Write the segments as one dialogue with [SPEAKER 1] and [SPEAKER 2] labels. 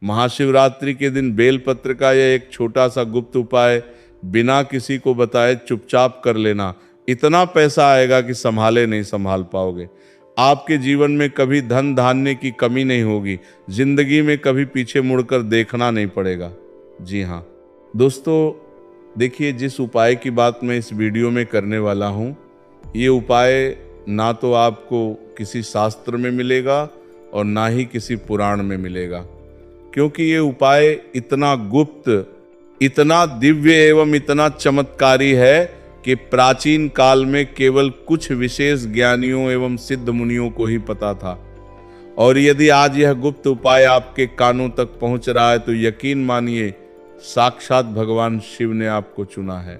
[SPEAKER 1] महाशिवरात्रि के दिन बेलपत्र का यह एक छोटा सा गुप्त उपाय बिना किसी को बताए चुपचाप कर लेना, इतना पैसा आएगा कि संभाले नहीं संभाल पाओगे। आपके जीवन में कभी धन धान्य की कमी नहीं होगी, जिंदगी में कभी पीछे मुड़कर देखना नहीं पड़ेगा। जी हाँ दोस्तों, देखिए जिस उपाय की बात मैं इस वीडियो में करने वाला हूँ, ये उपाय ना तो आपको किसी शास्त्र में मिलेगा और ना ही किसी पुराण में मिलेगा, क्योंकि ये उपाय इतना गुप्त, इतना दिव्य एवं इतना चमत्कारी है कि प्राचीन काल में केवल कुछ विशेष ज्ञानियों एवं सिद्ध मुनियों को ही पता था। और यदि आज यह गुप्त उपाय आपके कानों तक पहुंच रहा है तो यकीन मानिए साक्षात भगवान शिव ने आपको चुना है।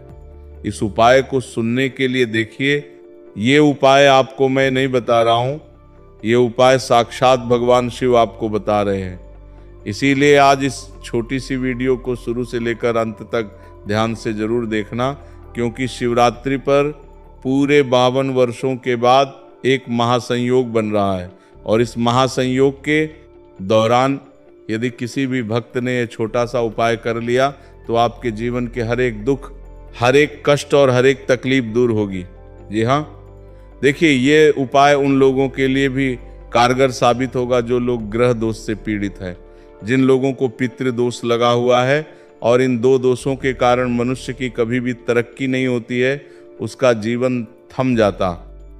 [SPEAKER 1] इस उपाय को सुनने के लिए देखिए, ये उपाय आपको मैं नहीं बता रहा हूं, ये उपाय साक्षात भगवान शिव आपको बता रहे हैं। इसीलिए आज इस छोटी सी वीडियो को शुरू से लेकर अंत तक ध्यान से जरूर देखना, क्योंकि शिवरात्रि पर पूरे 52 वर्षों के बाद एक महासंयोग बन रहा है। और इस महासंयोग के दौरान यदि किसी भी भक्त ने यह छोटा सा उपाय कर लिया तो आपके जीवन के हर एक दुख, हर एक कष्ट और हर एक तकलीफ दूर होगी। जी हाँ, देखिए ये उपाय उन लोगों के लिए भी कारगर साबित होगा जो लोग ग्रह दोष से पीड़ित हैं, जिन लोगों को पितृ दोष लगा हुआ है और इन दो दोषों के कारण मनुष्य की कभी भी तरक्की नहीं होती है, उसका जीवन थम जाता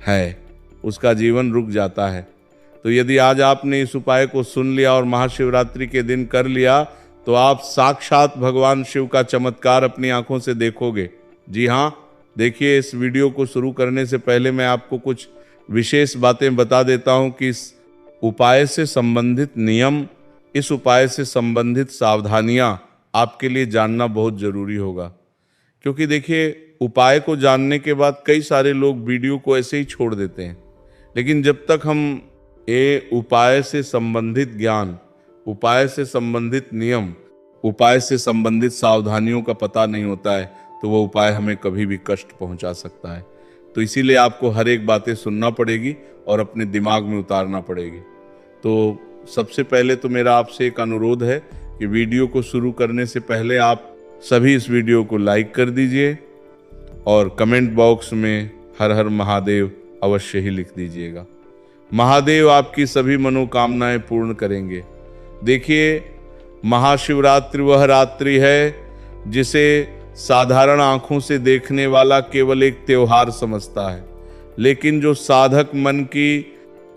[SPEAKER 1] है, उसका जीवन रुक जाता है। तो यदि आज आपने इस उपाय को सुन लिया और महाशिवरात्रि के दिन कर लिया तो आप साक्षात भगवान शिव का चमत्कार अपनी आंखों से देखोगे। जी हाँ, देखिए इस वीडियो को शुरू करने से पहले मैं आपको कुछ विशेष बातें बता देता हूं कि इस उपाय से संबंधित नियम, इस उपाय से संबंधित सावधानियां आपके लिए जानना बहुत जरूरी होगा। क्योंकि देखिए उपाय को जानने के बाद कई सारे लोग वीडियो को ऐसे ही छोड़ देते हैं, लेकिन जब तक हम ये उपाय से संबंधित ज्ञान, उपाय से संबंधित नियम, उपाय से संबंधित सावधानियों का पता नहीं होता है तो वो उपाय हमें कभी भी कष्ट पहुंचा सकता है। तो इसीलिए आपको हर एक बातें सुनना पड़ेगी और अपने दिमाग में उतारना पड़ेगी। तो सबसे पहले तो मेरा आपसे एक अनुरोध है कि वीडियो को शुरू करने से पहले आप सभी इस वीडियो को लाइक कर दीजिए और कमेंट बॉक्स में हर हर महादेव अवश्य ही लिख दीजिएगा। महादेव आपकी सभी मनोकामनाएं पूर्ण करेंगे। देखिए महाशिवरात्रि वह रात्रि है जिसे साधारण आंखों से देखने वाला केवल एक त्योहार समझता है, लेकिन जो साधक मन की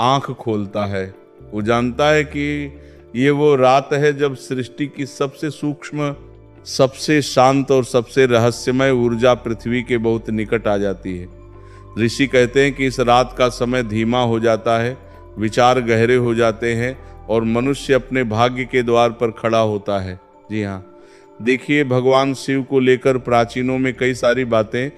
[SPEAKER 1] आंख खोलता है वो जानता है कि ये वो रात है जब सृष्टि की सबसे सूक्ष्म, सबसे शांत और सबसे रहस्यमय ऊर्जा पृथ्वी के बहुत निकट आ जाती है। ऋषि कहते हैं कि इस रात का समय धीमा हो जाता है, विचार गहरे हो जाते हैं और मनुष्य अपने भाग्य के द्वार पर खड़ा होता है। जी हाँ, देखिए भगवान शिव को लेकर प्राचीनों में कई सारी बातें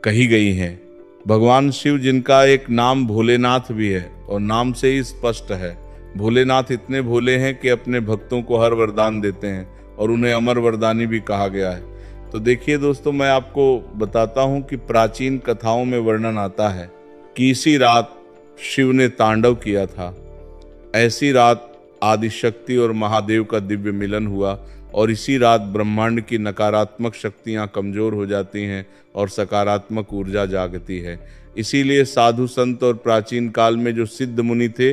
[SPEAKER 1] कही गई हैं। भगवान शिव जिनका एक नाम भोलेनाथ भी है और नाम से ही स्पष्ट है, भोलेनाथ इतने भोले हैं कि अपने भक्तों को हर वरदान देते हैं और उन्हें अमर वरदानी भी कहा गया है। तो देखिए दोस्तों, मैं आपको बताता हूं कि प्राचीन कथाओं में वर्णन आता है कि इसी रात शिव ने तांडव किया था। ऐसी रात आदिशक्ति और महादेव का दिव्य मिलन हुआ और इसी रात ब्रह्मांड की नकारात्मक शक्तियां कमजोर हो जाती हैं और सकारात्मक ऊर्जा जागती है। इसीलिए साधु संत और प्राचीन काल में जो सिद्ध मुनि थे,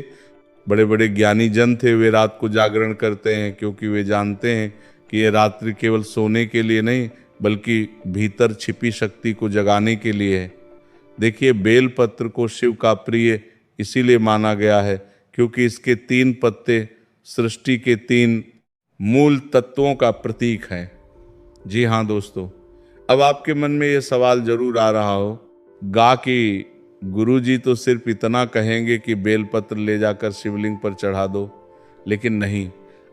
[SPEAKER 1] बड़े बड़े ज्ञानी जन थे, वे रात को जागरण करते हैं, क्योंकि वे जानते हैं कि ये रात्रि केवल सोने के लिए नहीं बल्कि भीतर छिपी शक्ति को जगाने के लिए है। देखिए बेलपत्र को शिव का प्रिय इसीलिए माना गया है क्योंकि इसके 3 पत्ते सृष्टि के 3 मूल तत्वों का प्रतीक है। जी हाँ दोस्तों, अब आपके मन में ये सवाल जरूर आ रहा हो गा कि गुरुजी तो सिर्फ इतना कहेंगे कि बेलपत्र ले जाकर शिवलिंग पर चढ़ा दो, लेकिन नहीं,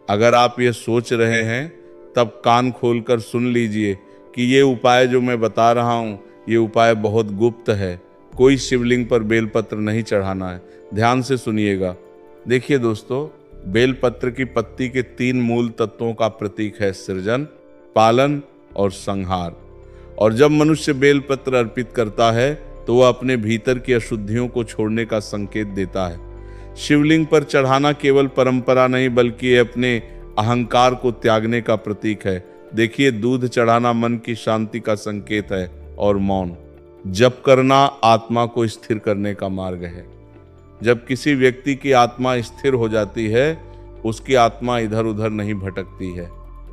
[SPEAKER 1] अगर आप ये सोच रहे हैं तब कान खोलकर सुन लीजिए कि ये उपाय जो मैं बता रहा हूँ ये उपाय बहुत गुप्त है। कोई शिवलिंग पर बेलपत्र नहीं चढ़ाना है, ध्यान से सुनिएगा। देखिए दोस्तों, बेलपत्र की पत्ती के 3 मूल तत्वों का प्रतीक है सृजन, पालन और संहार। और जब मनुष्य बेलपत्र अर्पित करता है तो वह अपने भीतर की अशुद्धियों को छोड़ने का संकेत देता है। शिवलिंग पर चढ़ाना केवल परंपरा नहीं बल्कि अपने अहंकार को त्यागने का प्रतीक है। देखिए, दूध चढ़ाना मन की शांति का संकेत है और मौन जप करना आत्मा को स्थिर करने का मार्ग है। जब किसी व्यक्ति की आत्मा स्थिर हो जाती है, उसकी आत्मा इधर उधर नहीं भटकती है,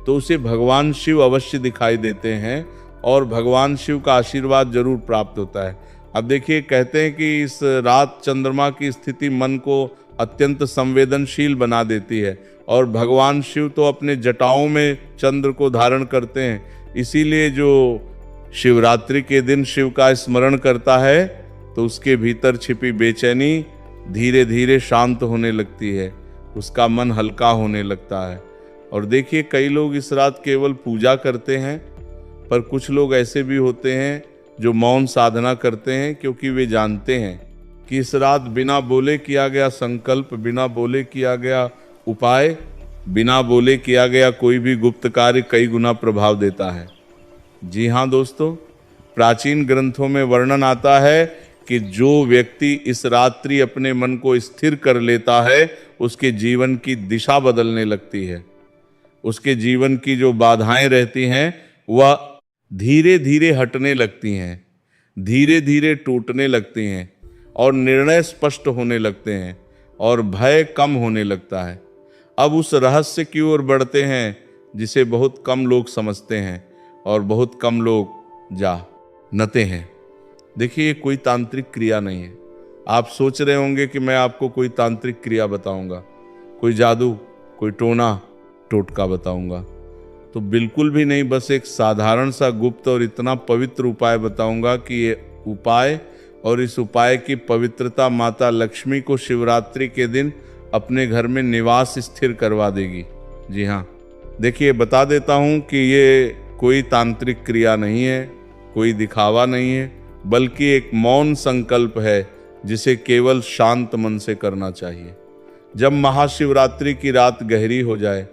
[SPEAKER 1] तो उसे भगवान शिव अवश्य दिखाई देते हैं और भगवान शिव का आशीर्वाद जरूर प्राप्त होता है। अब देखिए, कहते हैं कि इस रात चंद्रमा की स्थिति मन को अत्यंत संवेदनशील बना देती है और भगवान शिव तो अपने जटाओं में चंद्र को धारण करते हैं। इसीलिए जो शिवरात्रि के दिन शिव का स्मरण करता है तो उसके भीतर छिपी बेचैनी धीरे धीरे शांत होने लगती है, उसका मन हल्का होने लगता है। और देखिए, कई लोग इस रात केवल पूजा करते हैं, पर कुछ लोग ऐसे भी होते हैं जो मौन साधना करते हैं, क्योंकि वे जानते हैं कि इस रात बिना बोले किया गया संकल्प, बिना बोले किया गया उपाय, बिना बोले किया गया कोई भी गुप्त कार्य कई गुना प्रभाव देता है। जी हाँ दोस्तों, प्राचीन ग्रंथों में वर्णन आता है कि जो व्यक्ति इस रात्रि अपने मन को स्थिर कर लेता है, उसके जीवन की दिशा बदलने लगती है। उसके जीवन की जो बाधाएं रहती हैं वह धीरे धीरे हटने लगती हैं, धीरे धीरे टूटने लगती हैं और निर्णय स्पष्ट होने लगते हैं और भय कम होने लगता है। अब उस रहस्य की ओर बढ़ते हैं जिसे बहुत कम लोग समझते हैं और बहुत कम लोग जानते हैं। देखिए, ये कोई तांत्रिक क्रिया नहीं है। आप सोच रहे होंगे कि मैं आपको कोई तांत्रिक क्रिया बताऊंगा, कोई जादू, कोई टोटका बताऊंगा, तो बिल्कुल भी नहीं। बस एक साधारण सा गुप्त और इतना पवित्र उपाय बताऊंगा कि ये उपाय और इस उपाय की पवित्रता माता लक्ष्मी को शिवरात्रि के दिन अपने घर में निवास स्थिर करवा देगी। जी हाँ, देखिए, बता देता हूँ कि ये कोई तांत्रिक क्रिया नहीं है, कोई दिखावा नहीं है, बल्कि एक मौन संकल्प है जिसे केवल शांत मन से करना चाहिए। जब महाशिवरात्रि की रात गहरी हो जाए,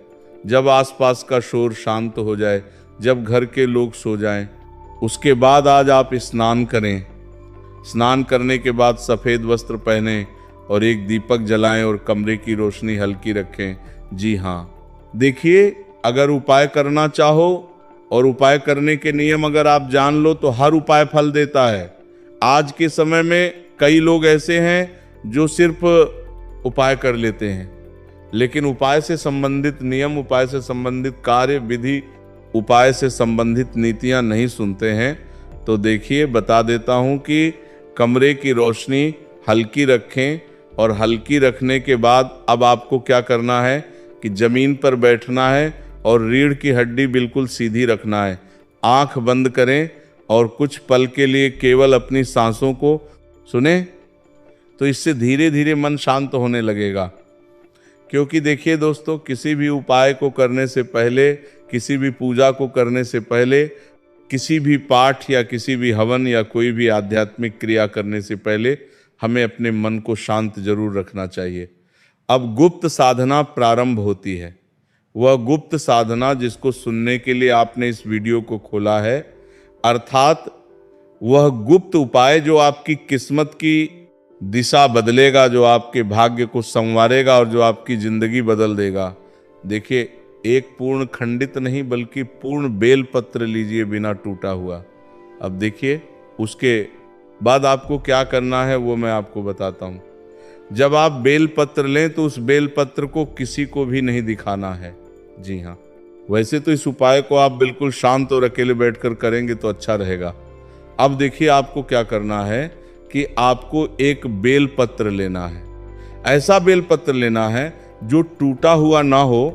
[SPEAKER 1] जब आसपास का शोर शांत हो जाए, जब घर के लोग सो जाएं, उसके बाद आज आप स्नान करें। स्नान करने के बाद सफ़ेद वस्त्र पहनें और एक दीपक जलाएं और कमरे की रोशनी हल्की रखें। जी हाँ, देखिए, अगर उपाय करना चाहो और उपाय करने के नियम अगर आप जान लो तो हर उपाय फल देता है। आज के समय में कई लोग ऐसे हैं जो सिर्फ उपाय कर लेते हैं, लेकिन उपाय से संबंधित नियम, उपाय से संबंधित कार्य विधि, उपाय से संबंधित नीतियां नहीं सुनते हैं। तो देखिए, बता देता हूं कि कमरे की रोशनी हल्की रखें और हल्की रखने के बाद अब आपको क्या करना है कि जमीन पर बैठना है और रीढ़ की हड्डी बिल्कुल सीधी रखना है। आंख बंद करें और कुछ पल के लिए केवल अपनी सांसों को सुने, तो इससे धीरे धीरे मन शांत होने लगेगा। क्योंकि देखिए दोस्तों, किसी भी उपाय को करने से पहले, किसी भी पूजा को करने से पहले, किसी भी पाठ या किसी भी हवन या कोई भी आध्यात्मिक क्रिया करने से पहले हमें अपने मन को शांत जरूर रखना चाहिए। अब गुप्त साधना प्रारंभ होती है। वह गुप्त साधना जिसको सुनने के लिए आपने इस वीडियो को खोला है, अर्थात वह गुप्त उपाय जो आपकी किस्मत की दिशा बदलेगा, जो आपके भाग्य को संवारेगा और जो आपकी जिंदगी बदल देगा। देखिए, एक पूर्ण खंडित नहीं बल्कि पूर्ण बेल पत्र लीजिए बिना टूटा हुआ। अब देखिए, उसके बाद आपको क्या करना है वो मैं आपको बताता हूँ। जब आप बेल पत्र लें तो उस बेल पत्र को किसी को भी नहीं दिखाना है। जी हाँ, वैसे तो इस उपाय को आप बिल्कुल शांत और अकेले बैठकर करेंगे तो अच्छा रहेगा। अब देखिए, आपको क्या करना है कि आपको एक बेल पत्र लेना है। ऐसा बेल पत्र लेना है जो टूटा हुआ ना हो,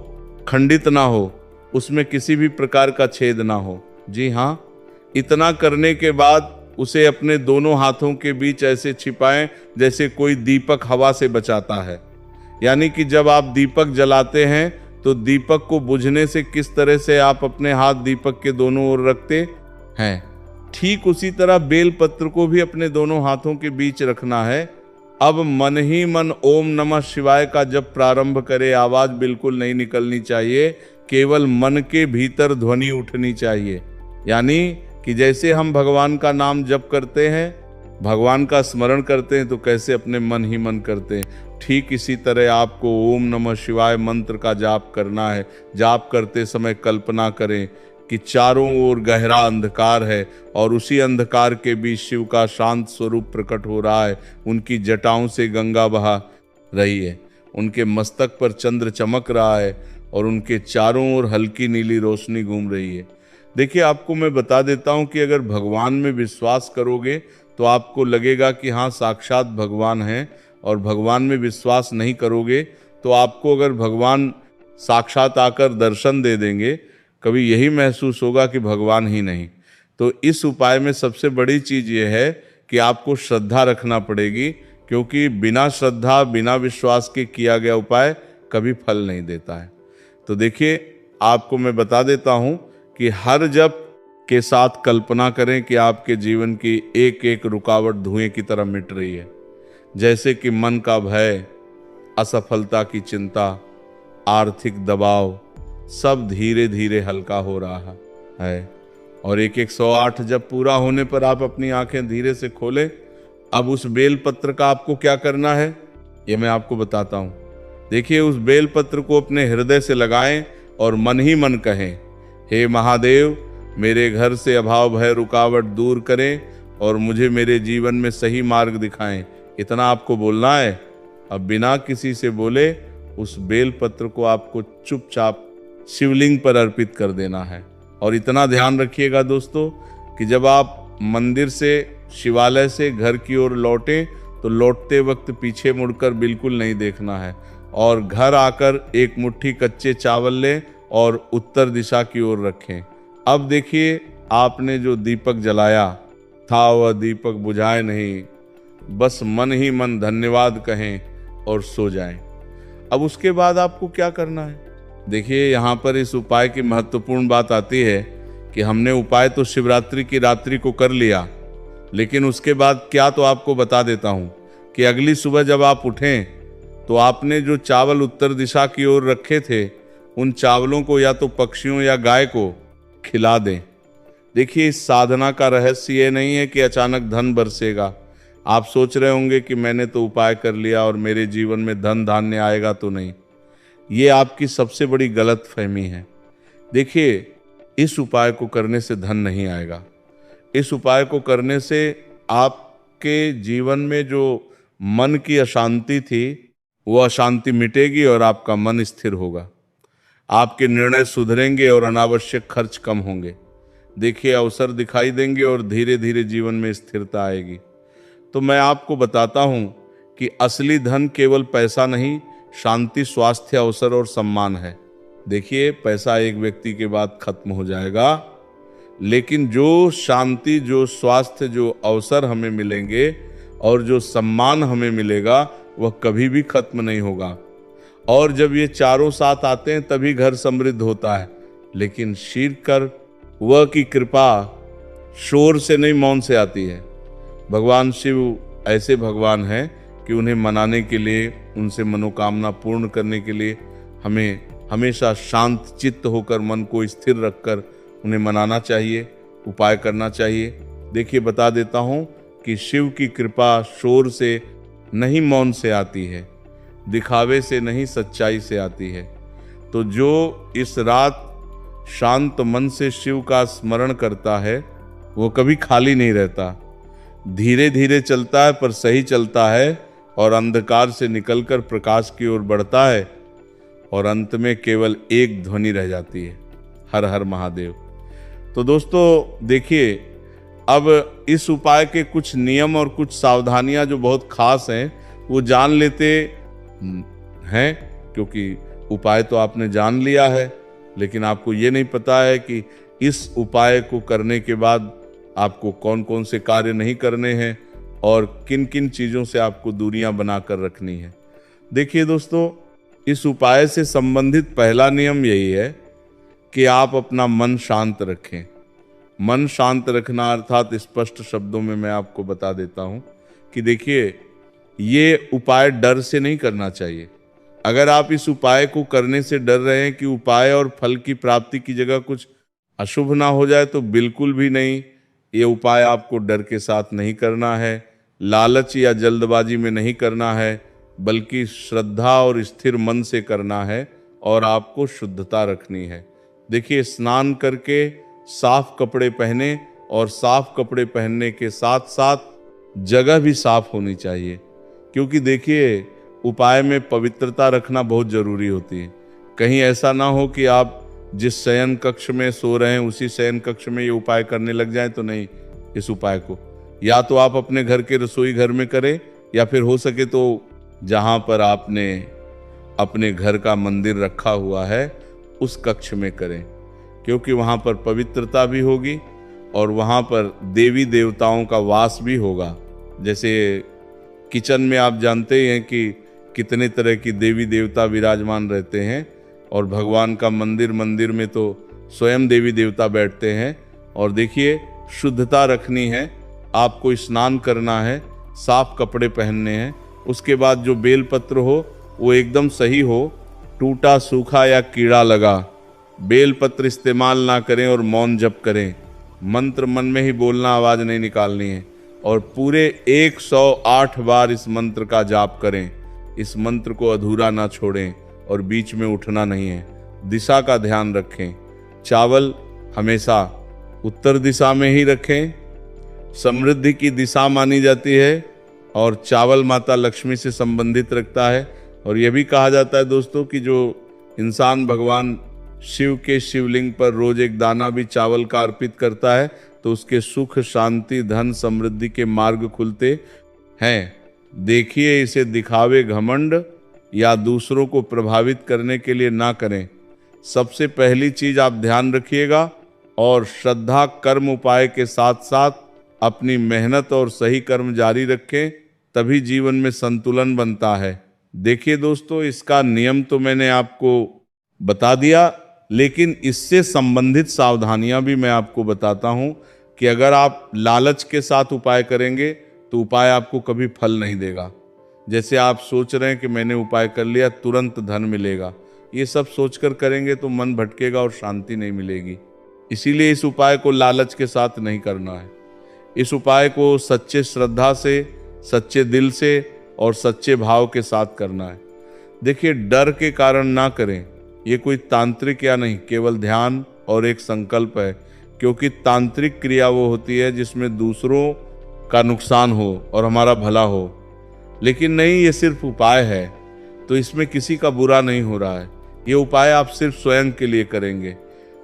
[SPEAKER 1] खंडित ना हो, उसमें किसी भी प्रकार का छेद ना हो। जी हाँ, इतना करने के बाद उसे अपने दोनों हाथों के बीच ऐसे छिपाएं जैसे कोई दीपक हवा से बचाता है। यानी कि जब आप दीपक जलाते हैं तो दीपक को बुझने से किस तरह से आप अपने हाथ दीपक के दोनों ओर रखते हैं, ठीक उसी तरह बेल पत्र को भी अपने दोनों हाथों के बीच रखना है। अब मन ही मन ओम नमः शिवाय का जब प्रारंभ करे, आवाज बिल्कुल नहीं निकलनी चाहिए, केवल मन के भीतर ध्वनि उठनी चाहिए। यानी कि जैसे हम भगवान का नाम जप करते हैं, भगवान का स्मरण करते हैं, तो कैसे अपने मन ही मन करते हैं, ठीक इसी तरह आपको ओम नमः शिवाय मंत्र का जाप करना है। जाप करते समय कल्पना करें कि चारों ओर गहरा अंधकार है और उसी अंधकार के बीच शिव का शांत स्वरूप प्रकट हो रहा है। उनकी जटाओं से गंगा बहा रही है, उनके मस्तक पर चंद्र चमक रहा है और उनके चारों ओर हल्की नीली रोशनी घूम रही है। देखिए, आपको मैं बता देता हूं कि अगर भगवान में विश्वास करोगे तो आपको लगेगा कि हाँ साक्षात भगवान हैं, और भगवान में विश्वास नहीं करोगे तो आपको अगर भगवान साक्षात आकर दर्शन दे देंगे, कभी यही महसूस होगा कि भगवान ही नहीं। तो इस उपाय में सबसे बड़ी चीज़ ये है कि आपको श्रद्धा रखना पड़ेगी, क्योंकि बिना श्रद्धा बिना विश्वास के किया गया उपाय कभी फल नहीं देता है। तो देखिए, आपको मैं बता देता हूँ कि हर जप के साथ कल्पना करें कि आपके जीवन की एक एक रुकावट धुएं की तरह मिट रही है। जैसे कि मन का भय, असफलता की चिंता, आर्थिक दबाव, सब धीरे धीरे हल्का हो रहा है। और एक 108 जब पूरा होने पर आप अपनी आंखें धीरे से खोलें। अब उस बेल पत्र का आपको क्या करना है, ये मैं आपको बताता हूँ। देखिए, उस बेल पत्र को अपने हृदय से लगाएं और मन ही मन कहें, हे महादेव, मेरे घर से अभाव भय रुकावट दूर करें और मुझे मेरे जीवन में सही मार्ग दिखाएं। इतना आपको बोलना है। अब बिना किसी से बोले उस बेल पत्र को आपको चुपचाप शिवलिंग पर अर्पित कर देना है। और इतना ध्यान रखिएगा दोस्तों कि जब आप मंदिर से, शिवालय से घर की ओर लौटें तो लौटते वक्त पीछे मुड़कर बिल्कुल नहीं देखना है, और घर आकर एक मुट्ठी कच्चे चावल लें और उत्तर दिशा की ओर रखें। अब देखिए, आपने जो दीपक जलाया था वह दीपक बुझाए नहीं, बस मन ही मन धन्यवाद कहें और सो जाएं। अब उसके बाद आपको क्या करना है, देखिए यहाँ पर इस उपाय की महत्वपूर्ण बात आती है कि हमने उपाय तो शिवरात्रि की रात्रि को कर लिया, लेकिन उसके बाद क्या, तो आपको बता देता हूँ कि अगली सुबह जब आप उठें तो आपने जो चावल उत्तर दिशा की ओर रखे थे, उन चावलों को या तो पक्षियों या गाय को खिला दें। देखिए, इस साधना का रहस्य ये नहीं है कि अचानक धन बरसेगा। आप सोच रहे होंगे कि मैंने तो उपाय कर लिया और मेरे जीवन में धन धान्य आएगा तो नहीं। ये आपकी सबसे बड़ी गलत फहमी है। देखिए, इस उपाय को करने से धन नहीं आएगा। इस उपाय को करने से आपके जीवन में जो मन की अशांति थी वो अशांति मिटेगी और आपका मन स्थिर होगा। आपके निर्णय सुधरेंगे और अनावश्यक खर्च कम होंगे। देखिए, अवसर दिखाई देंगे और धीरे धीरे जीवन में स्थिरता आएगी। तो मैं आपको बताता हूँ कि असली धन केवल पैसा नहीं, शांति, स्वास्थ्य, अवसर और सम्मान है। देखिए, पैसा एक व्यक्ति के बाद खत्म हो जाएगा, लेकिन जो शांति, जो स्वास्थ्य, जो अवसर हमें मिलेंगे और जो सम्मान हमें मिलेगा वह कभी भी खत्म नहीं होगा। और जब ये चारों साथ आते हैं तभी घर समृद्ध होता है। लेकिन शीरकर वह की कृपा शोर से नहीं, मौन से आती है। भगवान शिव ऐसे भगवान हैं कि उन्हें मनाने के लिए, उनसे मनोकामना पूर्ण करने के लिए हमें हमेशा शांत चित्त होकर, मन को स्थिर रखकर उन्हें मनाना चाहिए, उपाय करना चाहिए। देखिए, बता देता हूँ कि शिव की कृपा शोर से नहीं, मौन से आती है, दिखावे से नहीं, सच्चाई से आती है। तो जो इस रात शांत मन से शिव का स्मरण करता है वो कभी खाली नहीं रहता। धीरे धीरे चलता है पर सही चलता है, और अंधकार से निकलकर प्रकाश की ओर बढ़ता है, और अंत में केवल एक ध्वनि रह जाती है, हर हर महादेव। तो दोस्तों देखिए, अब इस उपाय के कुछ नियम और कुछ सावधानियां जो बहुत खास हैं वो जान लेते हैं, क्योंकि उपाय तो आपने जान लिया है, लेकिन आपको ये नहीं पता है कि इस उपाय को करने के बाद आपको कौन कौन से कार्य नहीं करने हैं और किन किन चीज़ों से आपको दूरियां बनाकर रखनी है। देखिए दोस्तों, इस उपाय से संबंधित पहला नियम यही है कि आप अपना मन शांत रखें। मन शांत रखना अर्थात स्पष्ट शब्दों में मैं आपको बता देता हूं कि देखिए, ये उपाय डर से नहीं करना चाहिए। अगर आप इस उपाय को करने से डर रहे हैं कि उपाय और फल की प्राप्ति की जगह कुछ अशुभ ना हो जाए, तो बिल्कुल भी नहीं। ये उपाय आपको डर के साथ नहीं करना है, लालच या जल्दबाजी में नहीं करना है, बल्कि श्रद्धा और स्थिर मन से करना है और आपको शुद्धता रखनी है। देखिए, स्नान करके साफ कपड़े पहने और साफ कपड़े पहनने के साथ साथ जगह भी साफ होनी चाहिए, क्योंकि देखिए उपाय में पवित्रता रखना बहुत जरूरी होती है। कहीं ऐसा ना हो कि आप जिस शयन कक्ष में सो रहे हैं उसी शयन कक्ष में ये उपाय करने लग जाएं, तो नहीं। इस उपाय को या तो आप अपने घर के रसोई घर में करें, या फिर हो सके तो जहां पर आपने अपने घर का मंदिर रखा हुआ है उस कक्ष में करें, क्योंकि वहां पर पवित्रता भी होगी और वहां पर देवी देवताओं का वास भी होगा। जैसे किचन में आप जानते ही हैं कि कितने तरह की देवी देवता विराजमान रहते हैं, और भगवान का मंदिर में तो स्वयं देवी देवता बैठते हैं। और देखिए, शुद्धता रखनी है, आपको स्नान करना है, साफ कपड़े पहनने हैं। उसके बाद जो बेलपत्र हो वो एकदम सही हो, टूटा सूखा या कीड़ा लगा बेलपत्र इस्तेमाल ना करें और मौन जप करें। मंत्र मन में ही बोलना, आवाज नहीं निकालनी है, और पूरे 108 बार इस मंत्र का जाप करें। इस मंत्र को अधूरा ना छोड़ें और बीच में उठना नहीं है। दिशा का ध्यान रखें, चावल हमेशा उत्तर दिशा में ही रखें। समृद्धि की दिशा मानी जाती है और चावल माता लक्ष्मी से संबंधित रखता है। और यह भी कहा जाता है दोस्तों कि जो इंसान भगवान शिव के शिवलिंग पर रोज एक दाना भी चावल का अर्पित करता है तो उसके सुख, शांति, धन, समृद्धि के मार्ग खुलते हैं। देखिए, इसे दिखावे, घमंड या दूसरों को प्रभावित करने के लिए ना करें। सबसे पहली चीज आप ध्यान रखिएगा, और श्रद्धा कर्म उपाय के साथ साथ अपनी मेहनत और सही कर्म जारी रखें, तभी जीवन में संतुलन बनता है। देखिए दोस्तों, इसका नियम तो मैंने आपको बता दिया, लेकिन इससे संबंधित सावधानियां भी मैं आपको बताता हूं कि अगर आप लालच के साथ उपाय करेंगे तो उपाय आपको कभी फल नहीं देगा। जैसे आप सोच रहे हैं कि मैंने उपाय कर लिया, तुरंत धन मिलेगा, ये सब सोचकर करेंगे तो मन भटकेगा और शांति नहीं मिलेगी। इसीलिए इस उपाय को लालच के साथ नहीं करना है। इस उपाय को सच्चे श्रद्धा से, सच्चे दिल से और सच्चे भाव के साथ करना है। देखिए, डर के कारण ना करें, ये कोई तांत्रिक या नहीं, केवल ध्यान और एक संकल्प है। क्योंकि तांत्रिक क्रिया वो होती है जिसमें दूसरों का नुकसान हो और हमारा भला हो, लेकिन नहीं, ये सिर्फ उपाय है, तो इसमें किसी का बुरा नहीं हो रहा है। ये उपाय आप सिर्फ स्वयं के लिए करेंगे।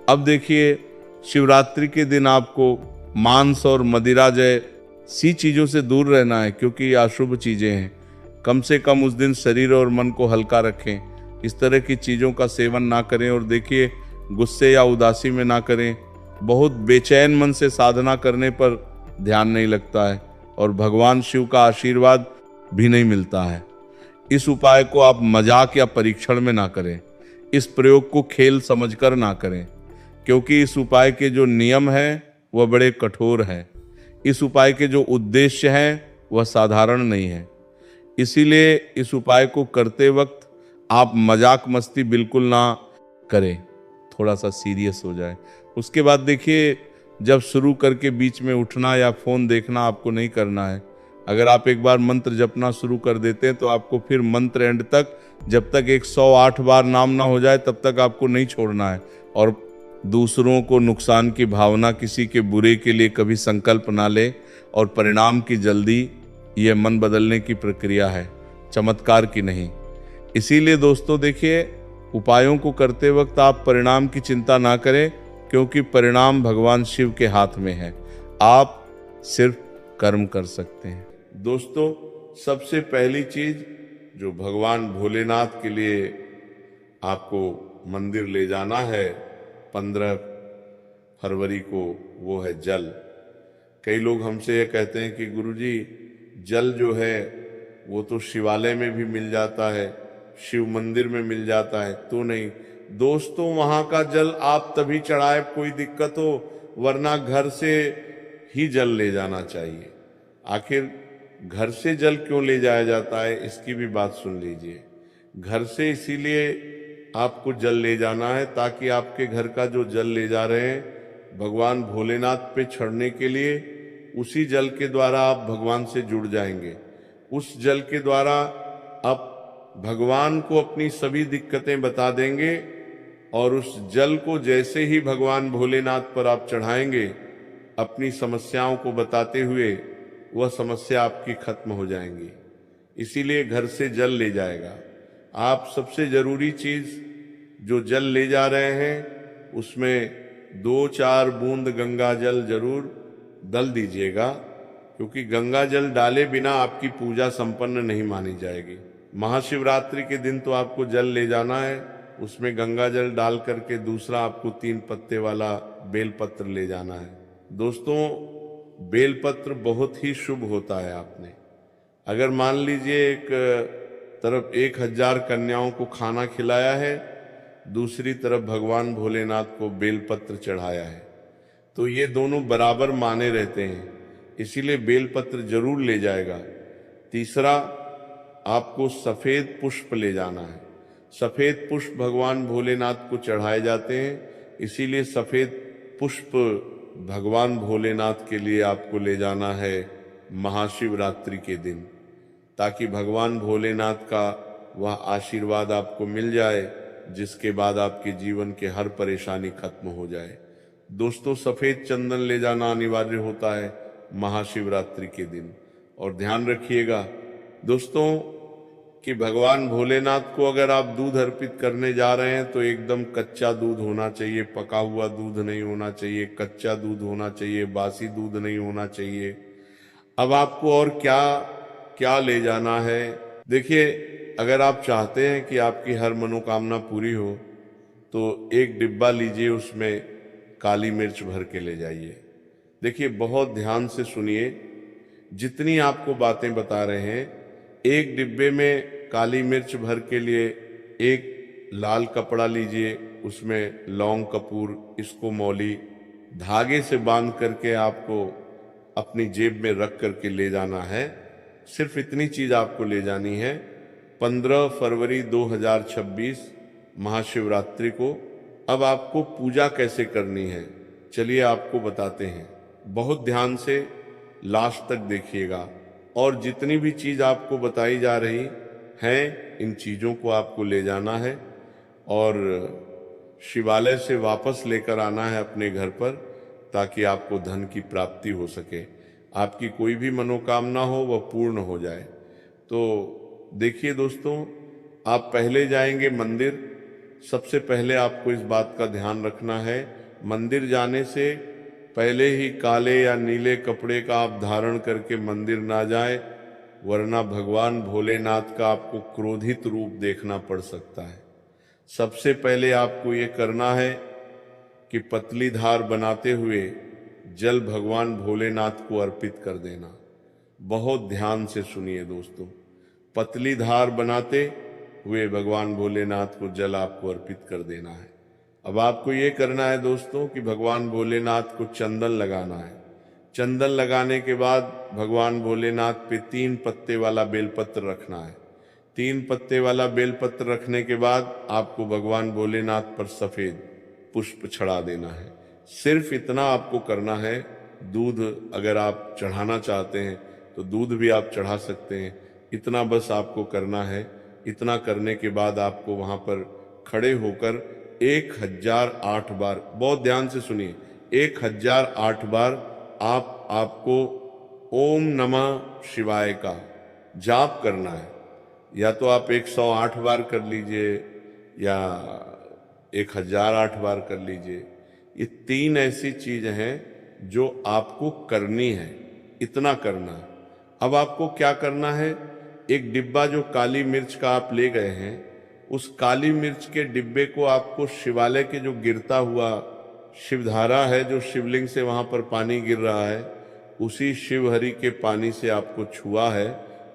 [SPEAKER 1] अब देखिए, शिवरात्रि के दिन आपको मांस और मदिरा जैसी चीज़ों से दूर रहना है, क्योंकि ये अशुभ चीज़ें हैं। कम से कम उस दिन शरीर और मन को हल्का रखें, इस तरह की चीज़ों का सेवन ना करें। और देखिए, गुस्से या उदासी में ना करें। बहुत बेचैन मन से साधना करने पर ध्यान नहीं लगता है और भगवान शिव का आशीर्वाद भी नहीं मिलता है। इस उपाय को आप मजाक या परीक्षण में ना करें। इस प्रयोग को खेल समझकर ना करें, क्योंकि इस उपाय के जो नियम हैं वह बड़े कठोर हैं। इस उपाय के जो उद्देश्य हैं वह साधारण नहीं है। इसीलिए इस उपाय को करते वक्त आप मजाक मस्ती बिल्कुल ना करें, थोड़ा सा सीरियस हो जाए। उसके बाद देखिए, जब शुरू करके बीच में उठना या फ़ोन देखना आपको नहीं करना है। अगर आप एक बार मंत्र जपना शुरू कर देते हैं तो आपको फिर मंत्र एंड तक, जब तक 108 बार नाम ना हो जाए तब तक आपको नहीं छोड़ना है। और दूसरों को नुकसान की भावना, किसी के बुरे के लिए कभी संकल्प ना ले, और परिणाम की जल्दी, ये मन बदलने की प्रक्रिया है, चमत्कार की नहीं। इसीलिए दोस्तों देखिए, उपायों को करते वक्त आप परिणाम की चिंता ना करें, क्योंकि परिणाम भगवान शिव के हाथ में है। आप सिर्फ कर्म कर सकते हैं। दोस्तों, सबसे पहली चीज जो भगवान भोलेनाथ के लिए आपको मंदिर ले जाना है 15 फरवरी को, वो है जल। कई लोग हमसे ये कहते हैं कि गुरुजी, जल जो है वो तो शिवालय में भी मिल जाता है, शिव मंदिर में मिल जाता है, तो नहीं। दोस्तों, वहां का जल आप तभी चढ़ाए कोई दिक्कत हो, वरना घर से ही जल ले जाना चाहिए। आखिर घर से जल क्यों ले जाया जाता है, इसकी भी बात सुन लीजिए। घर से इसीलिए आपको जल ले जाना है ताकि आपके घर का जो जल ले जा रहे हैं भगवान भोलेनाथ पे चढ़ने के लिए, उसी जल के द्वारा आप भगवान से जुड़ जाएंगे। उस जल के द्वारा आप भगवान को अपनी सभी दिक्कतें बता देंगे और उस जल को जैसे ही भगवान भोलेनाथ पर आप चढ़ाएंगे, अपनी समस्याओं को बताते हुए वह समस्या आपकी खत्म हो जाएंगी। इसीलिए घर से जल ले जाएगा। आप सबसे जरूरी चीज जो जल ले जा रहे हैं उसमें 2-4 बूंद गंगा जल जरूर डाल दीजिएगा, क्योंकि गंगा जल डाले बिना आपकी पूजा संपन्न नहीं मानी जाएगी। महाशिवरात्रि के दिन तो आपको जल ले जाना है, उसमें गंगा जल डाल करके दूसरा आपको 3 पत्ते वाला बेलपत्र ले जाना है। दोस्तों, बेलपत्र बहुत ही शुभ होता है। आपने अगर मान लीजिए एक तरफ 1000 कन्याओं को खाना खिलाया है, दूसरी तरफ भगवान भोलेनाथ को बेलपत्र चढ़ाया है, तो ये दोनों बराबर माने रहते हैं। इसीलिए बेलपत्र जरूर ले जाएगा। तीसरा, आपको सफेद पुष्प ले जाना है। सफेद पुष्प भगवान भोलेनाथ को चढ़ाए जाते हैं, इसीलिए सफेद पुष्प भगवान भोलेनाथ के लिए आपको ले जाना है महाशिवरात्रि के दिन, ताकि भगवान भोलेनाथ का वह आशीर्वाद आपको मिल जाए, जिसके बाद आपके जीवन के हर परेशानी खत्म हो जाए। दोस्तों, सफेद चंदन ले जाना अनिवार्य होता है महाशिवरात्रि के दिन। और ध्यान रखिएगा दोस्तों कि भगवान भोलेनाथ को अगर आप दूध अर्पित करने जा रहे हैं तो एकदम कच्चा दूध होना चाहिए, पका हुआ दूध नहीं होना चाहिए, कच्चा दूध होना चाहिए, बासी दूध नहीं होना चाहिए। अब आपको और क्या क्या ले जाना है? देखिए, अगर आप चाहते हैं कि आपकी हर मनोकामना पूरी हो तो एक डिब्बा लीजिए, उसमें काली मिर्च भर के ले जाइए। देखिए, बहुत ध्यान से सुनिए, जितनी आपको बातें बता रहे हैं, एक डिब्बे में काली मिर्च भर के लिए एक लाल कपड़ा लीजिए, उसमें लौंग कपूर, इसको मौली धागे से बांध करके आपको अपनी जेब में रख करके ले जाना है। सिर्फ इतनी चीज आपको ले जानी है। 15 फरवरी 2026 महाशिवरात्रि को अब आपको पूजा कैसे करनी है, चलिए आपको बताते हैं। बहुत ध्यान से लास्ट तक देखिएगा, और जितनी भी चीज आपको बताई जा रही हैं, इन चीजों को आपको ले जाना है और शिवालय से वापस लेकर आना है अपने घर पर, ताकि आपको धन की प्राप्ति हो सके, आपकी कोई भी मनोकामना हो वह पूर्ण हो जाए। तो देखिए दोस्तों, आप पहले जाएंगे मंदिर। सबसे पहले आपको इस बात का ध्यान रखना है, मंदिर जाने से पहले ही काले या नीले कपड़े का आप धारण करके मंदिर ना जाएं, वरना भगवान भोलेनाथ का आपको क्रोधित रूप देखना पड़ सकता है। सबसे पहले आपको ये करना है कि पतली धार बनाते हुए जल भगवान भोलेनाथ को अर्पित कर देना। बहुत ध्यान से सुनिए दोस्तों, पतली धार बनाते हुए भगवान भोलेनाथ को जल आपको अर्पित कर देना है। अब आपको ये करना है दोस्तों कि भगवान भोलेनाथ को चंदन लगाना है। चंदन लगाने के बाद भगवान भोलेनाथ पे 3 पत्ते वाला बेलपत्र रखना है। 3 पत्ते वाला बेलपत्र रखने के बाद आपको भगवान भोलेनाथ पर सफेद पुष्प चढ़ा देना है। सिर्फ इतना आपको करना है। दूध अगर आप चढ़ाना चाहते हैं तो दूध भी आप चढ़ा सकते हैं, इतना बस आपको करना है। इतना करने के बाद आपको वहां पर खड़े होकर 1008 बार, बहुत ध्यान से सुनिए, 1008 बार आपको ओम नमः शिवाय का जाप करना है। या तो आप 108 बार कर लीजिए या 1008 बार कर लीजिए। ये 3 ऐसी चीज हैं जो आपको करनी है, इतना करना है। अब आपको क्या करना है, एक डिब्बा जो काली मिर्च का आप ले गए हैं, उस काली मिर्च के डिब्बे को आपको शिवालय के जो गिरता हुआ शिवधारा है, जो शिवलिंग से वहां पर पानी गिर रहा है, उसी शिवहरि के पानी से आपको छुआ है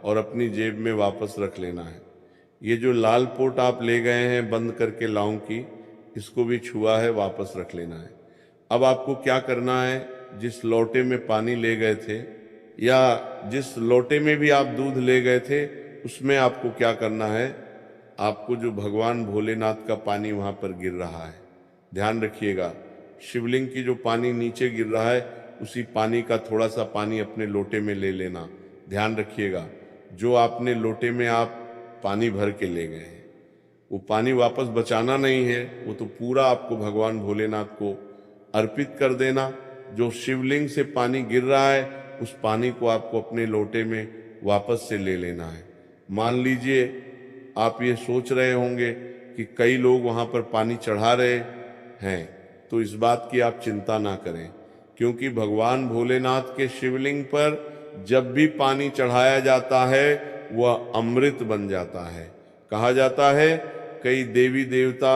[SPEAKER 1] और अपनी जेब में वापस रख लेना है। ये जो लाल पोट आप ले गए हैं बंद करके लौंग की, इसको भी छुआ है, वापस रख लेना है। अब आपको क्या करना है, जिस लोटे में पानी ले गए थे या जिस लोटे में भी आप दूध ले गए थे, उसमें आपको क्या करना है, आपको जो भगवान भोलेनाथ का पानी वहां पर गिर रहा है, ध्यान रखिएगा, शिवलिंग की जो पानी नीचे गिर रहा है, उसी पानी का थोड़ा सा पानी अपने लोटे में ले लेना। ध्यान रखिएगा, जो आपने लोटे में आप पानी भर के ले गए हैं। वो पानी वापस बचाना नहीं है, वो तो पूरा आपको भगवान भोलेनाथ को अर्पित कर देना। जो शिवलिंग से पानी गिर रहा है उस पानी को आपको अपने लोटे में वापस से ले लेना है। मान लीजिए आप ये सोच रहे होंगे कि कई लोग वहाँ पर पानी चढ़ा रहे हैं, तो इस बात की आप चिंता ना करें, क्योंकि भगवान भोलेनाथ के शिवलिंग पर जब भी पानी चढ़ाया जाता है वह अमृत बन जाता है। कहा जाता है कई देवी देवता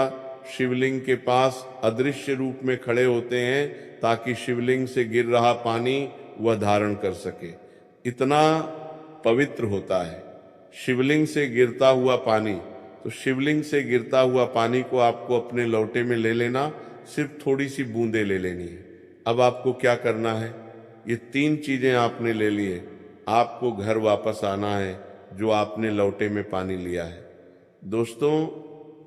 [SPEAKER 1] शिवलिंग के पास अदृश्य रूप में खड़े होते हैं ताकि शिवलिंग से गिर रहा पानी वह धारण कर सके। इतना पवित्र होता है शिवलिंग से गिरता हुआ पानी। तो शिवलिंग से गिरता हुआ पानी को आपको अपने लोटे में ले लेना, सिर्फ थोड़ी सी बूंदे ले लेनी है। अब आपको क्या करना है, ये 3 चीजें आपने ले लिए, आपको घर वापस आना है जो आपने लोटे में पानी लिया है। दोस्तों,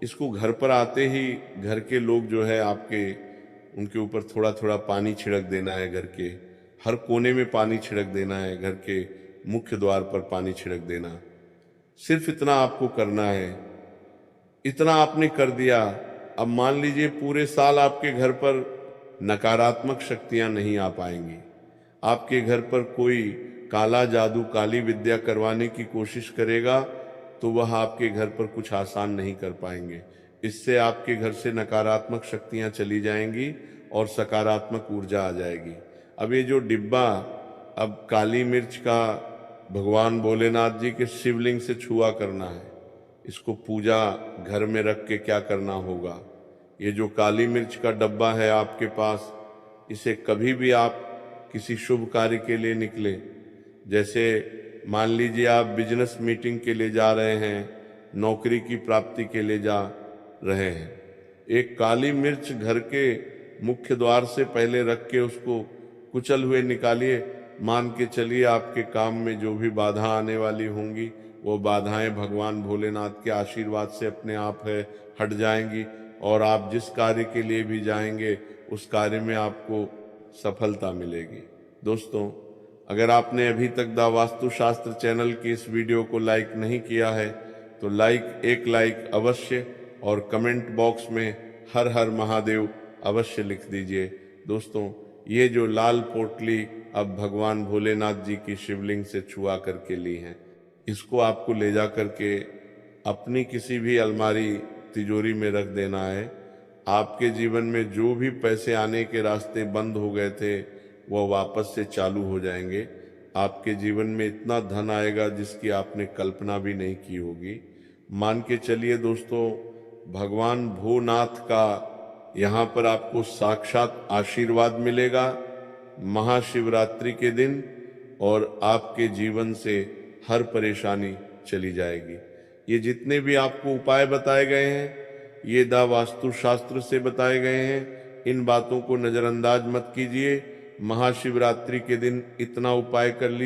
[SPEAKER 1] इसको घर पर आते ही घर के लोग जो है आपके, उनके ऊपर थोड़ा थोड़ा पानी छिड़क देना है। घर के हर कोने में पानी छिड़क देना है, घर के मुख्य द्वार पर पानी छिड़क देना। सिर्फ इतना आपको करना है। इतना आपने कर दिया। अब मान लीजिए पूरे साल आपके घर पर नकारात्मक शक्तियां नहीं आ पाएंगी। आपके घर पर कोई काला जादू, काली विद्या करवाने की कोशिश करेगा तो वह आपके घर पर कुछ आसान नहीं कर पाएंगे। इससे आपके घर से नकारात्मक शक्तियां चली जाएंगी और सकारात्मक ऊर्जा आ जाएगी। अब ये जो डिब्बा, अब काली मिर्च का भगवान भोलेनाथ जी के शिवलिंग से छुआ करना है। इसको पूजा घर में रख के क्या करना होगा, ये जो काली मिर्च का डब्बा है आपके पास, इसे कभी भी आप किसी शुभ कार्य के लिए निकले, जैसे मान लीजिए आप बिजनेस मीटिंग के लिए जा रहे हैं, नौकरी की प्राप्ति के लिए जा रहे हैं, एक काली मिर्च घर के मुख्य द्वार से पहले रख के उसको कुचल हुए निकालिए। मान के चलिए आपके काम में जो भी बाधा आने वाली होंगी वो बाधाएं भगवान भोलेनाथ के आशीर्वाद से अपने आप है हट जाएंगी, और आप जिस कार्य के लिए भी जाएंगे उस कार्य में आपको सफलता मिलेगी। दोस्तों, अगर आपने अभी तक द वास्तु शास्त्र चैनल की इस वीडियो को लाइक नहीं किया है तो एक लाइक अवश्य, और कमेंट बॉक्स में हर हर महादेव अवश्य लिख दीजिए। दोस्तों, ये जो लाल पोटली अब भगवान भोलेनाथ जी की शिवलिंग से छुआ करके ली है, इसको आपको ले जा करके अपनी किसी भी अलमारी, तिजोरी में रख देना है। आपके जीवन में जो भी पैसे आने के रास्ते बंद हो गए थे वह वापस से चालू हो जाएंगे। आपके जीवन में इतना धन आएगा जिसकी आपने कल्पना भी नहीं की होगी। मान के चलिए दोस्तों, भगवान भोलेनाथ का यहाँ पर आपको साक्षात आशीर्वाद मिलेगा महाशिवरात्रि के दिन, और आपके जीवन से हर परेशानी चली जाएगी। ये जितने भी आपको उपाय बताए गए हैं ये द वास्तु शास्त्र से बताए गए हैं। इन बातों को नजरअंदाज मत कीजिए। महाशिवरात्रि के दिन इतना उपाय कर लीजिए।